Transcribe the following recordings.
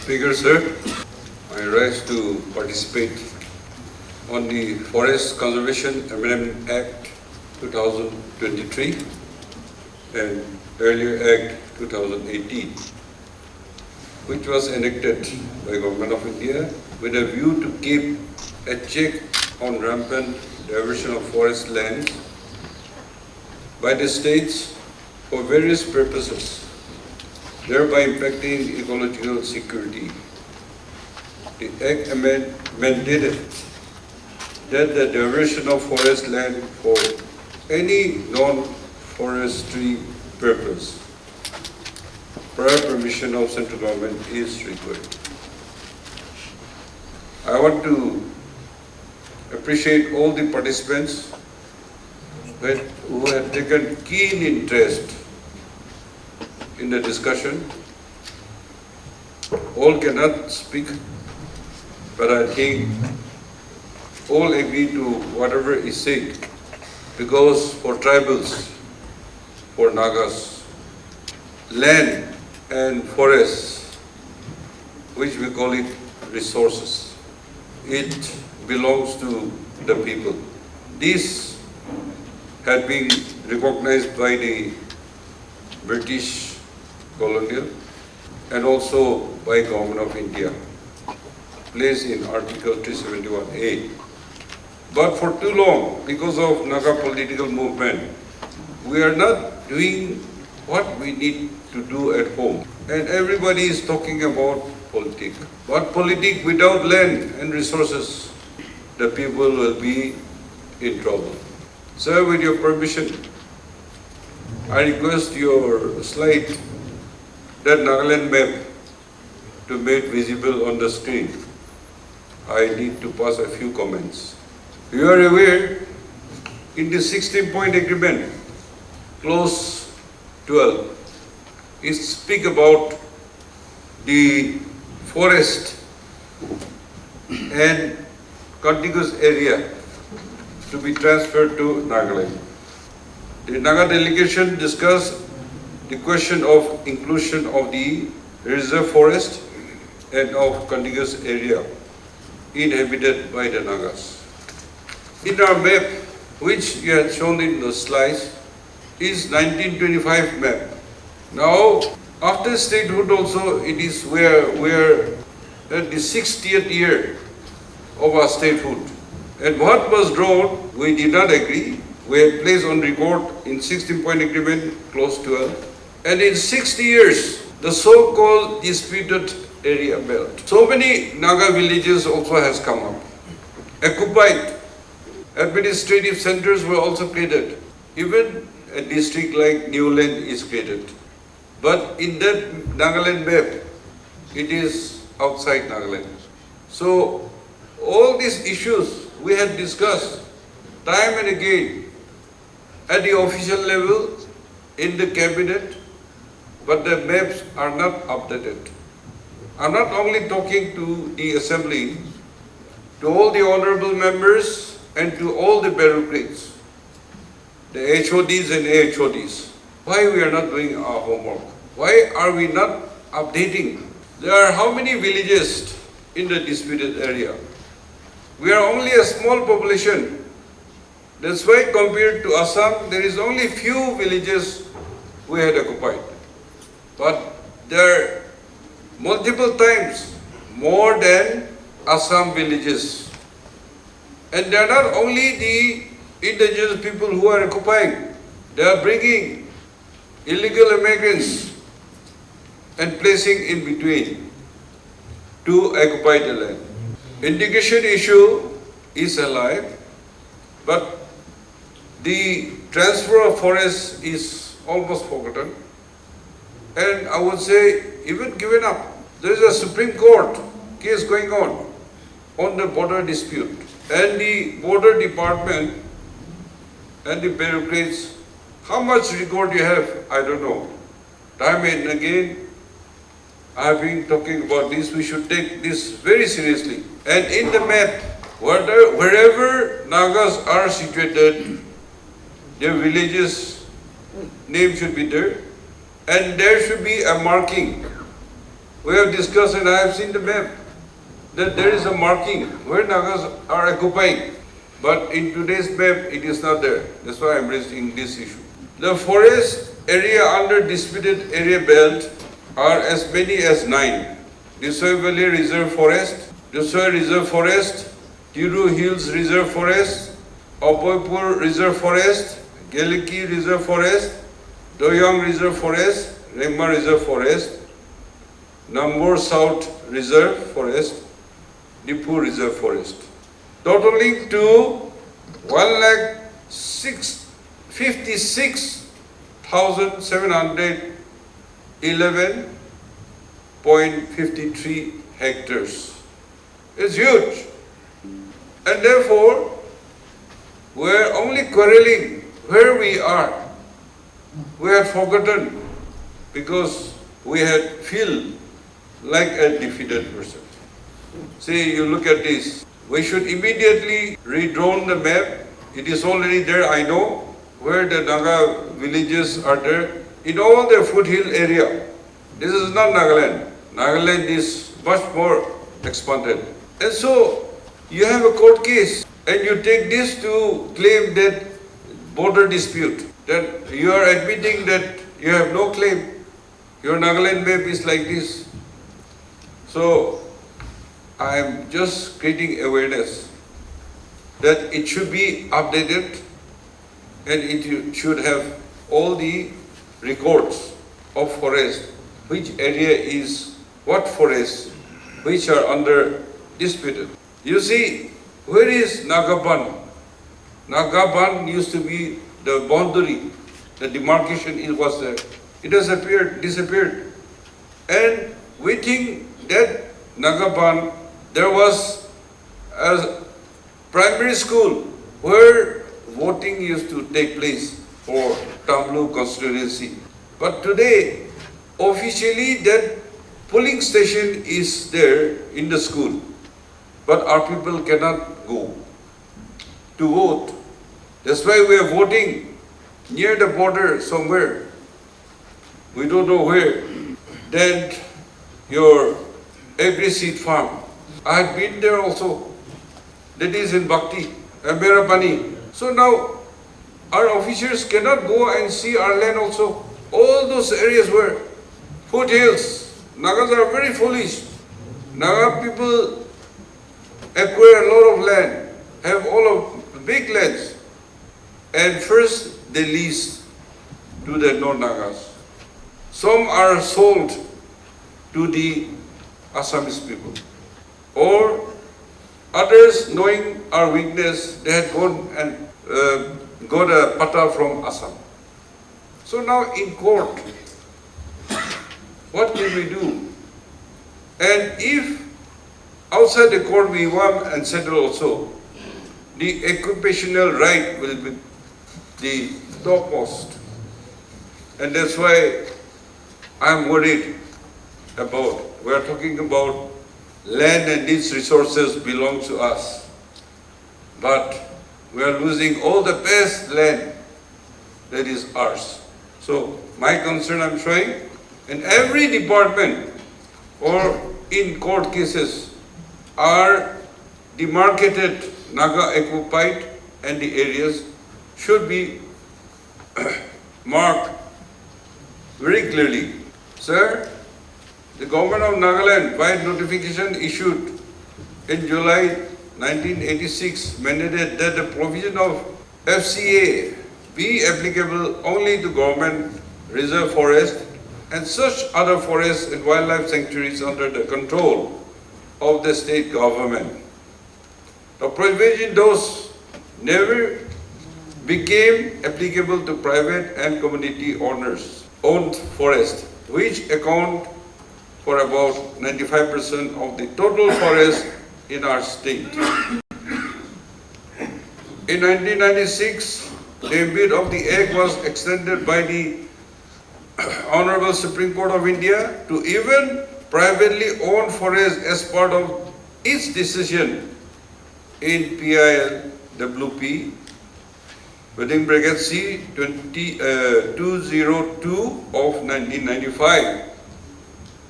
Speaker, sir, I rise to participate on the Forest Conservation Amendment Act 2023 and earlier Act 2018, which was enacted by Government of India with a view to keep a check on rampant diversion of forest lands by the states for various purposes, thereby impacting ecological security. The Act mandated that the diversion of forest land for any non-forestry purpose prior permission of central government is required. I want to appreciate all the participants who have taken keen interest in the discussion. All cannot speak, but I think all agree to whatever is said, because for tribals, for Nagas, land and forests, which we call it resources, it belongs to the people. This had been recognized by the British colonial and also by Government of India, placed in Article 371A. But for too long, because of Naga political movement, we are not doing what we need to do at home. And everybody is talking about politics. But politics without land and resources, the people will be in trouble. Sir, with your permission, I request your slide, that Nagaland map, to make visible on the screen. I need to pass a few comments. You are aware, in the 16-point agreement, clause 12, it speaks about the forest and contiguous area to be transferred to Nagaland. The Naga delegation discussed the question of inclusion of the reserve forest and of contiguous area inhabited by the Nagas. In our map, which you had shown in the slides, is 1925 map. Now, after statehood also, it is where at the 60th year of our statehood. And what was drawn, we did not agree. We had placed on record in 16-point agreement, clause 12. And in 60 years, the so-called disputed area belt. So many Naga villages also has come up. Occupied. Administrative centers were also created. Even a district like Newland is created. But in that Nagaland map, it is outside Nagaland. So all these issues we have discussed time and again at the official level, in the cabinet, but the maps are not updated. I'm not only talking to the assembly, to all the honorable members and to all the bureaucrats, the HODs and AHODs. Why we are not doing our homework? Why are we not updating? There are how many villages in the disputed area? We are only a small population. That's why compared to Assam, there is only few villages we had occupied. But there are multiple times more than Assam villages. And they are not only the indigenous people who are occupying, they are bringing illegal immigrants and placing in between to occupy the land. Integration issue is alive, but the transfer of forests is almost forgotten. And I would say even given up. There is a Supreme Court case going on the border dispute. And the border department and the bureaucrats, how much record you have, I don't know. Time and again, I have been talking about this. We should take this very seriously. And in the map, wherever Nagas are situated, their villages name should be there, and there should be a marking We have discussed and I have seen the map that there is a marking where Nagas are occupying. But in today's map, it is not there. That's why I am raising this issue. The forest area under disputed area belt are as many as 9. Disoi Valley Reserve Forest, Disoi Reserve Forest, Tiru Hills Reserve Forest, Opoipur Reserve Forest, Geliki Reserve Forest, Doyang Reserve Forest, Rema Reserve Forest, Nambor South Reserve Forest, Neiphiu Reserve Forest, totaling to 1,56,711.53 hectares. It's huge. And therefore, we're only quarreling where we are. We had forgotten because we had feel like a defeated person. See, you look at this. We should immediately redraw the map. It is already there, I know, where the Naga villages are there. In all the foothill area. This is not Nagaland. Nagaland is much more expanded. And so, you have a court case and you take this to claim that border dispute. That you are admitting that you have no claim. Your Nagaland map is like this. So, I am just creating awareness that it should be updated and it should have all the records of forest, which area is what forest, which are under disputed. You see, where is Nagaban? Nagaban used to be the boundary, the demarcation, it was there. It has disappeared. And we think that Nagaban, there was a primary school where voting used to take place for Tamlu constituency. But today, officially that polling station is there in the school. But our people cannot go to vote. That's why we are voting near the border somewhere. We don't know where. Then your agri-seed farm. I had been there also. That is in Bhakti, Merapani. So now our officers cannot go and see our land also. All those areas were foothills. Nagas are very foolish. Naga people acquire a lot of land, have all of big lands. And first they lease to the non-Nagas. Some are sold to the Assamese people. Or others, knowing our weakness, they had gone and got a pata from Assam. So now in court, what can we do? And if outside the court we won and settle also, the occupational right will be the topmost. And that's why I'm worried about, we are talking about land and its resources belong to us. But we are losing all the best land that is ours. So my concern I'm showing, in every department or in court cases are demarcated Naga occupied and the areas should be marked very clearly. Sir, the government of Nagaland, by notification issued in July 1986, mandated that the provision of FCA be applicable only to government reserve forest and such other forests and wildlife sanctuaries under the control of the state government. The provision those never became applicable to private and community owned forests, which account for about 95% of the total forest in our state. In 1996, the ambit of the Act was extended by the Honorable Supreme Court of India to even privately owned forests as part of its decision in PIL WP within bracket C 202 of 1995.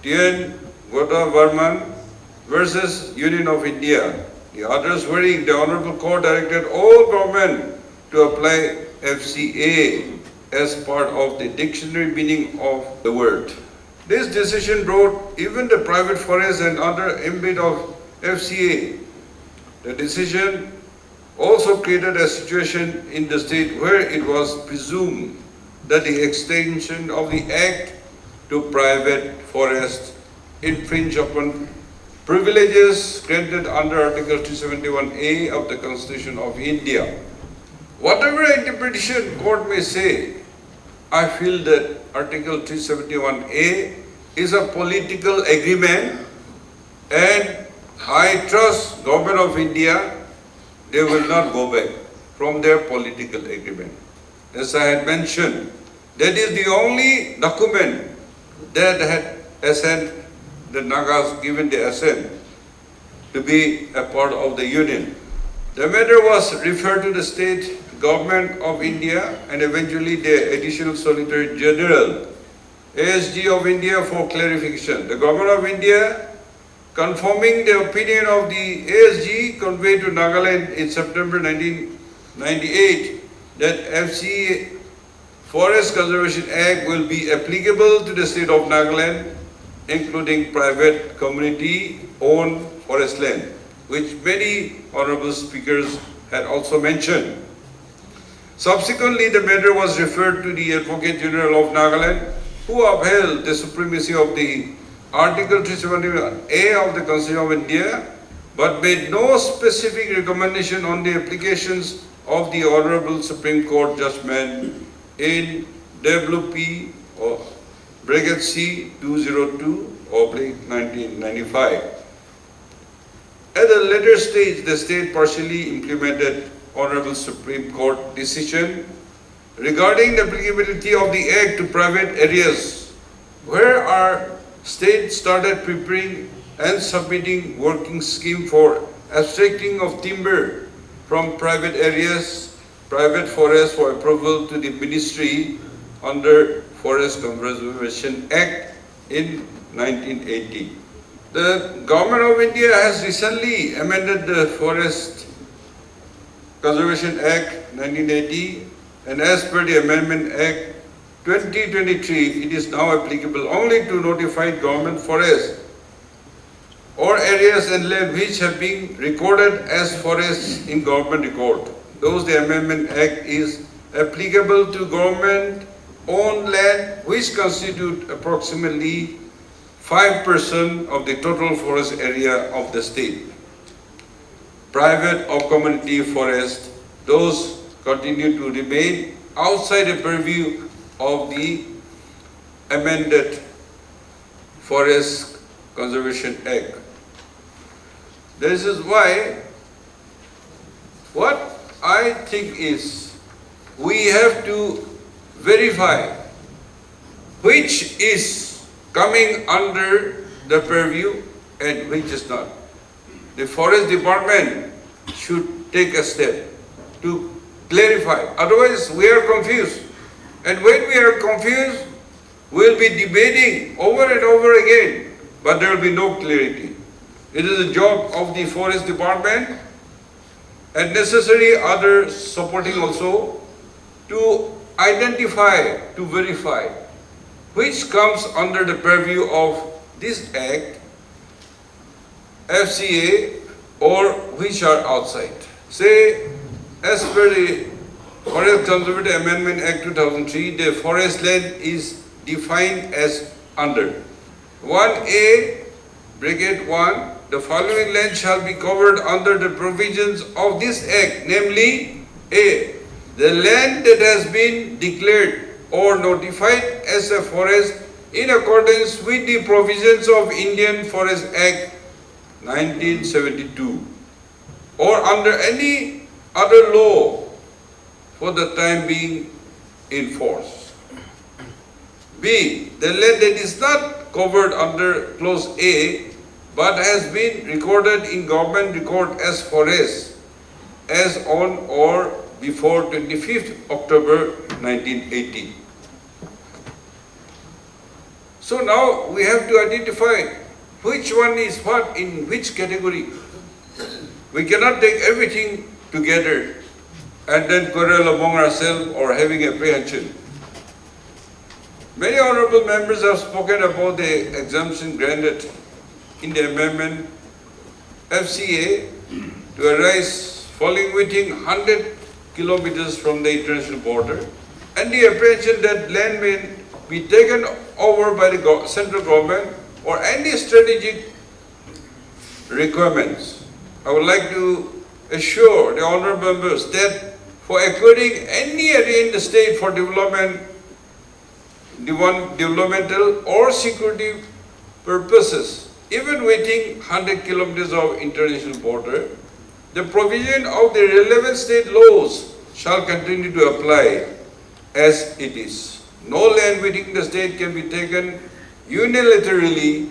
Tien Goda Varman versus Union of India. The orders wherein the Honorable Court directed all government to apply FCA as part of the dictionary meaning of the word. This decision brought even the private forest and other ambit of FCA. The decision also created a situation in the state where it was presumed that the extension of the Act to private forest infringe upon privileges granted under Article 271A of the Constitution of India. Whatever interpretation court may say, I feel that Article 271A is a political agreement, and I trust Government of India, they will not go back from their political agreement. As I had mentioned, that is the only document that had assent, the Nagas given the assent to be a part of the Union. The matter was referred to the State Government of India and eventually the Additional Solicitor General, ASG of India, for clarification. The Government of India, confirming the opinion of the ASG conveyed to Nagaland in September 1998 that FCA Forest Conservation Act will be applicable to the state of Nagaland, including private community-owned forest land, which many honorable speakers had also mentioned. Subsequently, the matter was referred to the Advocate General of Nagaland, who upheld the supremacy of the Article 371A of the Constitution of India, but made no specific recommendation on the applications of the Honorable Supreme Court judgment in WP or bracket C 202/1995. At a later stage, the state partially implemented Honorable Supreme Court decision regarding the applicability of the Act to private areas, where our state started preparing and submitting working scheme for abstracting of timber from private areas, private forests for approval to the Ministry under Forest Conservation Act in 1980. The Government of India has recently amended the Forest Conservation Act 1980, and as per the Amendment Act 2023, it is now applicable only to notified government forests or areas and land which have been recorded as forests in government record. Thus, the Amendment Act is applicable to government-owned land which constitute approximately 5% of the total forest area of the state. Private or community forests, those continue to remain outside the purview of the amended Forest Conservation Act. This is why what I think is we have to verify which is coming under the purview and which is not. The Forest Department should take a step to clarify. Otherwise, we are confused. And when we are confused, we'll be debating over and over again, but there will be no clarity. It is the job of the Forest Department and necessary other supporting also to identify, to verify which comes under the purview of this Act, FCA, or which are outside. Say, as per the Forest Conservation Amendment Act 2003, the forest land is defined as under 1A, bracket 1, the following land shall be covered under the provisions of this Act, namely A, the land that has been declared or notified as a forest in accordance with the provisions of Indian Forest Act 1972 or under any other law for the time being in force. B, the land that is not covered under clause A but has been recorded in government record as forest as on or before 25th October 1980. So now we have to identify which one is what in which category. We cannot take everything together and then quarrel among ourselves or having apprehension. Many honorable members have spoken about the exemption granted in the amendment FCA to arise falling within 100 kilometers from the international border, and the apprehension that land may be taken over by the central government or any strategic requirements. I would like to assure the honorable members that for acquiring any area in the state for developmental or security purposes, even within 100 kilometers of international border, the provision of the relevant state laws shall continue to apply as it is. No land within the state can be taken unilaterally.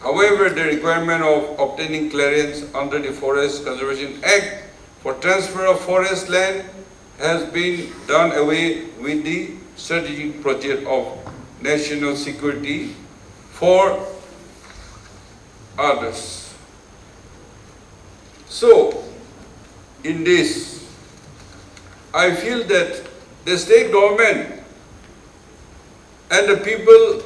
However, the requirement of obtaining clearance under the Forest Conservation Act for transfer of forest land has been done away with the strategic project of national security for others. So, in this, I feel that the state government and the people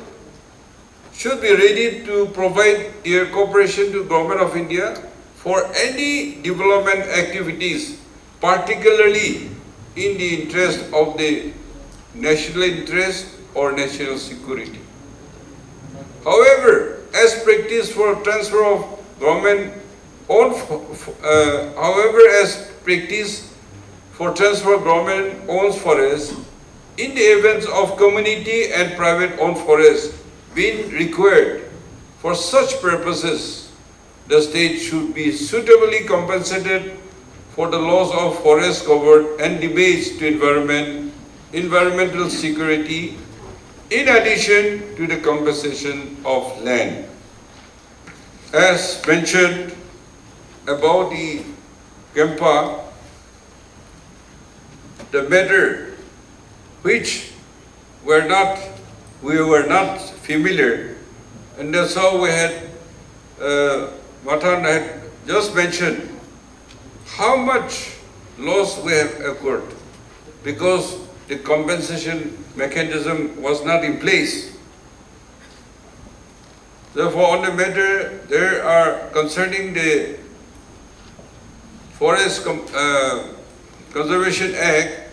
should be ready to provide their cooperation to Government of India for any development activities, particularly in the interest of the national interest or national security. However, as practice for transfer of government owned, owns forests, in the events of community and private owned forests being required for such purposes, the state should be suitably compensated for the loss of forest cover and damage to environmental security, in addition to the compensation of land. As mentioned about the Kempa, the matter which we were not familiar, and that's how we had, Matan had just mentioned how much loss we have occurred because the compensation mechanism was not in place. Therefore, on the matter, there are concerning the Forest Conservation Act,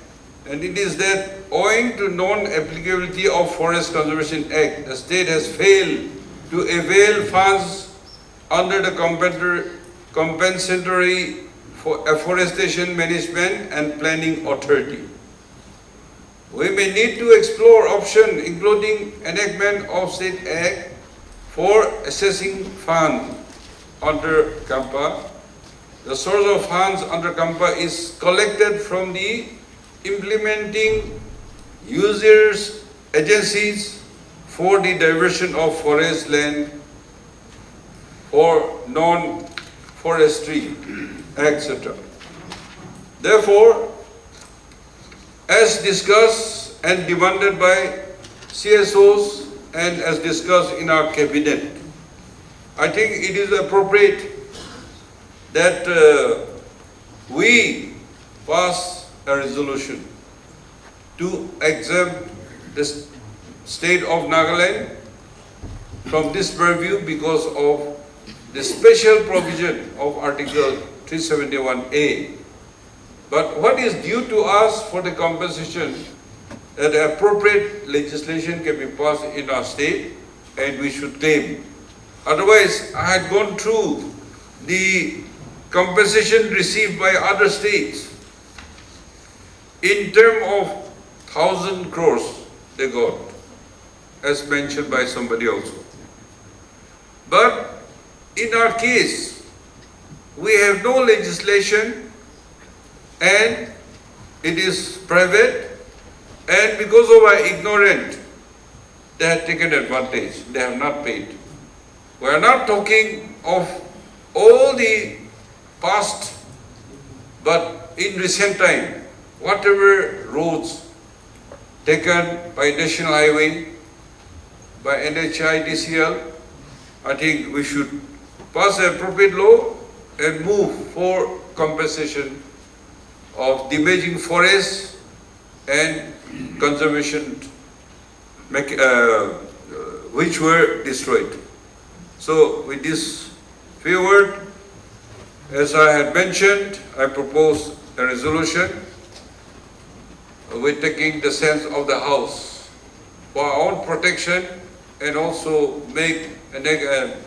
and it is that owing to non-applicability of Forest Conservation Act, the state has failed to avail funds under the compensatory for afforestation management and planning authority. We may need to explore options including enactment of state act for assessing funds under CAMPA. The source of funds under CAMPA is collected from the implementing users agencies for the diversion of forest land for non-forestry, etc. Therefore, as discussed and demanded by CSOs and as discussed in our cabinet, I think it is appropriate that we pass a resolution to exempt the state of Nagaland from this purview because of the special provision of Article 371A. But what is due to us for the compensation, that appropriate legislation can be passed in our state and we should claim. Otherwise, I had gone through the compensation received by other states. In terms of 1,000 crores they got, as mentioned by somebody also. But in our case, we have no legislation and it is private, and because of our ignorance, they have taken advantage, they have not paid. We are not talking of all the past, but in recent time, whatever roads taken by National Highway, by NHIDCL, I think we should pass an appropriate law and move for compensation of damaging forests and conservation which were destroyed. So with this few words, as I had mentioned, I propose a resolution with taking the sense of the House for our own protection and also make a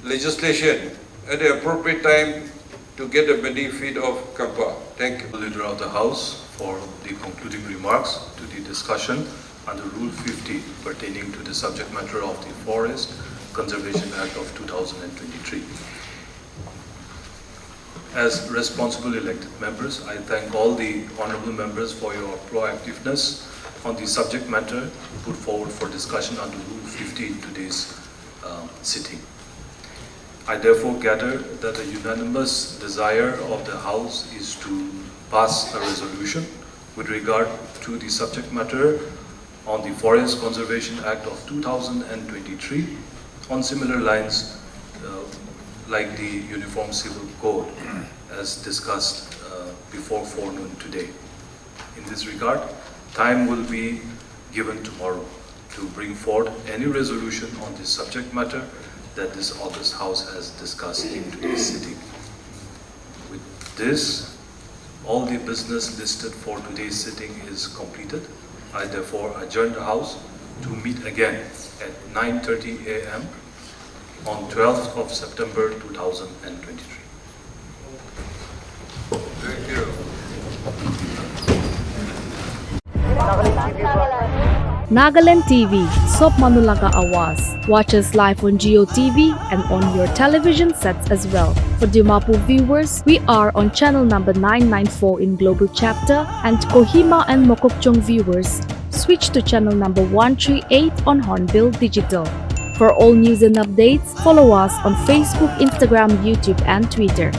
legislation at the appropriate time to get the benefit of CAMPA. Thank you. The Leader of the House for the concluding remarks to the discussion under Rule 50 pertaining to the subject matter of the Forest Conservation Act of 2023. As responsible elected members, I thank all the honorable members for your proactiveness on the subject matter put forward for discussion under Rule 50 in today's sitting. I therefore gather that the unanimous desire of the House is to pass a resolution with regard to the subject matter on the Forest Conservation Act of 2023 on similar lines like the Uniform Civil Code as discussed before forenoon today. In this regard, time will be given tomorrow to bring forth any resolution on this subject matter that this august House has discussed in today's sitting. With this, all the business listed for today's sitting is completed. I therefore adjourn the House to meet again at 9:30 a.m. on 12th of September 2023. Thank you. Nagaland TV, Sob Manulaga Awas. Watch us live on Geo TV and on your television sets as well. For Dimapu viewers, we are on channel number 994 in Global Chapter, and Kohima and Mokokchung viewers, switch to channel number 138 on Hornbill Digital. For all news and updates, follow us on Facebook, Instagram, YouTube, and Twitter.